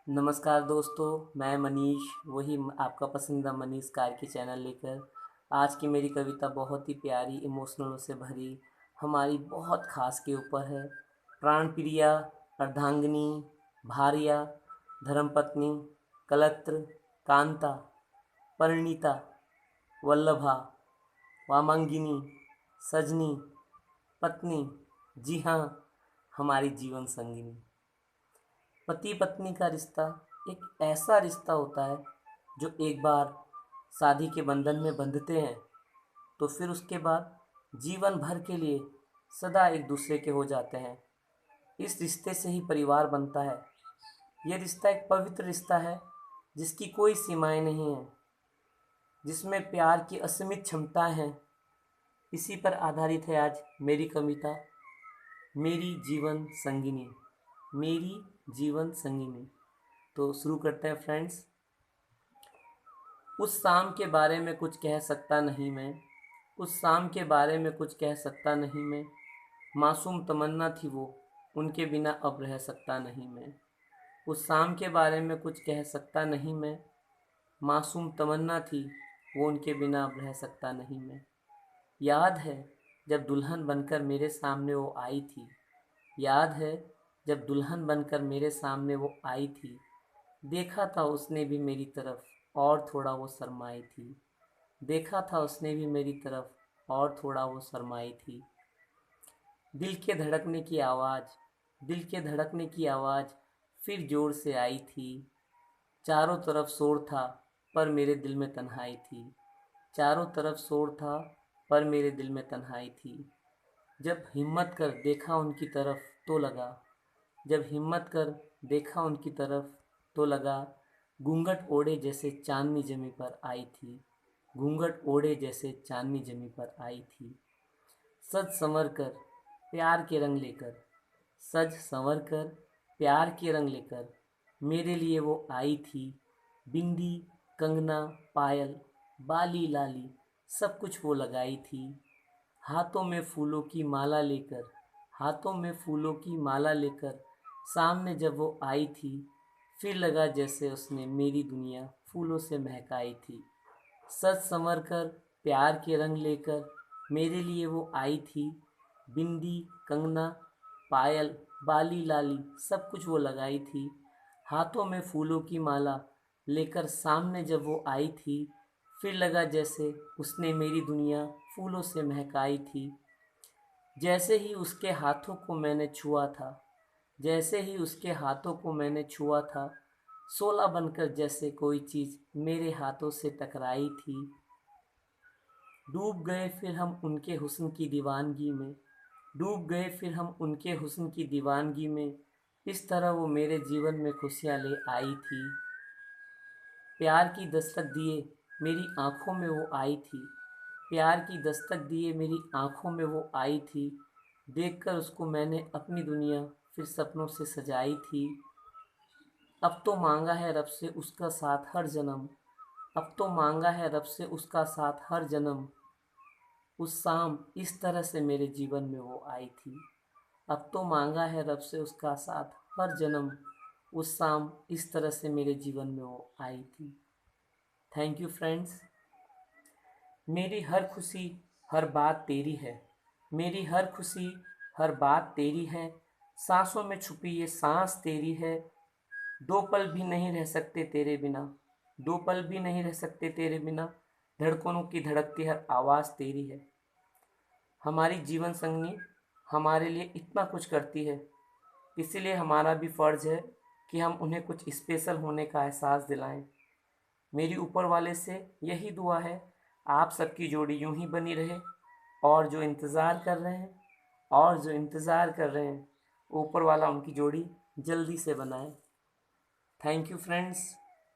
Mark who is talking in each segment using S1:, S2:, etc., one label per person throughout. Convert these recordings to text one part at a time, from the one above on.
S1: नमस्कार दोस्तों, मैं मनीष वही आपका पसंदीदा मनीष कार्की चैनल लेकर आज की मेरी कविता बहुत ही प्यारी इमोशनलों से भरी हमारी बहुत खास के ऊपर है। प्राण प्रिया, अर्धांगिनी, भार्या, धर्मपत्नी, कलत्र, कांता, परिणीता, वल्लभा, वामांगिनी, सजनी, पत्नी, जी हाँ, हमारी जीवन संगिनी। पति पत्नी का रिश्ता एक ऐसा रिश्ता होता है जो एक बार शादी के बंधन में बंधते हैं तो फिर उसके बाद जीवन भर के लिए सदा एक दूसरे के हो जाते हैं। इस रिश्ते से ही परिवार बनता है। यह रिश्ता एक पवित्र रिश्ता है जिसकी कोई सीमाएं नहीं हैं, जिसमें प्यार की असीमित क्षमताएं हैं। इसी पर आधारित है आज मेरी कविता, मेरी जीवन संगिनी। मेरी जीवन संगिनी। तो शुरू करते हैं फ्रेंड्स। उस शाम के बारे में कुछ कह सकता नहीं मैं, उस शाम के बारे में कुछ कह सकता नहीं मैं। मासूम तमन्ना थी वो, उनके बिना अब रह सकता नहीं मैं। उस शाम के बारे में कुछ कह सकता नहीं मैं। मासूम तमन्ना थी वो, उनके बिना अब रह सकता नहीं मैं। याद है जब दुल्हन बनकर मेरे सामने वो आई थी। याद है जब दुल्हन बनकर मेरे सामने वो आई थी। देखा था उसने भी मेरी तरफ और थोड़ा वो शर्माई थी। देखा था उसने भी मेरी तरफ और थोड़ा वो शर्माई थी। दिल के धड़कने की आवाज़, दिल के धड़कने की आवाज़ फिर जोर से आई थी। चारों तरफ शोर था पर मेरे दिल में तन्हाई थी। चारों तरफ शोर था पर मेरे दिल में तन्हाई थी। जब हिम्मत कर देखा उनकी तरफ तो लगा, जब हिम्मत कर देखा उनकी तरफ तो लगा, घूंघट ओढ़े जैसे चांदनी जमी पर आई थी। घूंघट ओढ़े जैसे चांदनी जमी पर आई थी। सज संवर कर प्यार के रंग लेकर, सज संवर कर प्यार के रंग लेकर मेरे लिए वो आई थी। बिंदी, कंगना, पायल, बाली लाली सब कुछ वो लगाई थी। हाथों में फूलों की माला लेकर, हाथों में फूलों की माला लेकर सामने जब वो आई थी, फिर लगा जैसे उसने मेरी दुनिया फूलों से महकाई थी। सज संवर कर प्यार के रंग लेकर मेरे लिए वो आई थी। बिंदी, कंगना, पायल, बाली लाली सब कुछ वो लगाई थी। हाथों में फूलों की माला लेकर सामने जब वो आई थी, फिर लगा जैसे उसने मेरी दुनिया फूलों से महकाई थी। जैसे ही उसके हाथों को मैंने छुआ था, जैसे ही उसके हाथों को मैंने छुआ था, शोला बनकर जैसे कोई चीज़ मेरे हाथों से टकराई थी। डूब गए फिर हम उनके हुस्न की दीवानगी में, डूब गए फिर हम उनके हुस्न की दीवानगी में। इस तरह वो मेरे जीवन में खुशियाँ ले आई थी। प्यार की दस्तक दिए मेरी आँखों में वो आई थी। प्यार की दस्तक दिए मेरी आँखों में वो आई थी। देखकर उसको मैंने अपनी दुनिया फिर सपनों से सजाई थी। अब तो मांगा है रब से उसका साथ हर जन्म, अब तो मांगा है रब से उसका साथ हर जन्म। उस शाम इस तरह से मेरे जीवन में वो आई थी। अब तो मांगा है रब से उसका साथ हर जन्म। उस शाम इस तरह से मेरे जीवन में वो आई थी। Thank you friends. मेरी हर खुशी हर बात तेरी है, मेरी हर खुशी हर बात तेरी है। सांसों में छुपी ये सांस तेरी है। दो पल भी नहीं रह सकते तेरे बिना, दो पल भी नहीं रह सकते तेरे बिना। धड़कनों की धड़कती हर आवाज़ तेरी है। हमारी जीवन संगनी हमारे लिए इतना कुछ करती है, इसीलिए हमारा भी फ़र्ज़ है कि हम उन्हें कुछ स्पेशल होने का एहसास दिलाएं। मेरी ऊपर वाले से यही दुआ है, आप सबकी जोड़ी यूं ही बनी रहे। और जो इंतज़ार कर रहे हैं, और जो इंतज़ार कर रहे हैं, ऊपर वाला उनकी जोड़ी जल्दी से बनाए। थैंक यू फ्रेंड्स,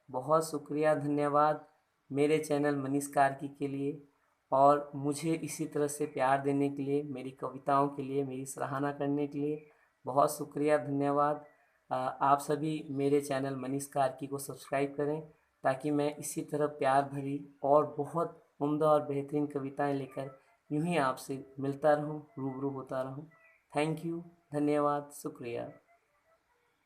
S1: बहुत शुक्रिया, धन्यवाद मेरे चैनल मनीष कार्की के लिए और मुझे इसी तरह से प्यार देने के लिए, मेरी कविताओं के लिए, मेरी सराहना करने के लिए बहुत शुक्रिया, धन्यवाद। आप सभी मेरे चैनल मनीष कार्की को सब्सक्राइब करें ताकि मैं इसी तरह प्यार भरी और बहुत उम्दा और बेहतरीन कविताएं लेकर यूं ही आपसे मिलता रहूं, रूबरू होता रहूं। थैंक यू, धन्यवाद, शुक्रिया।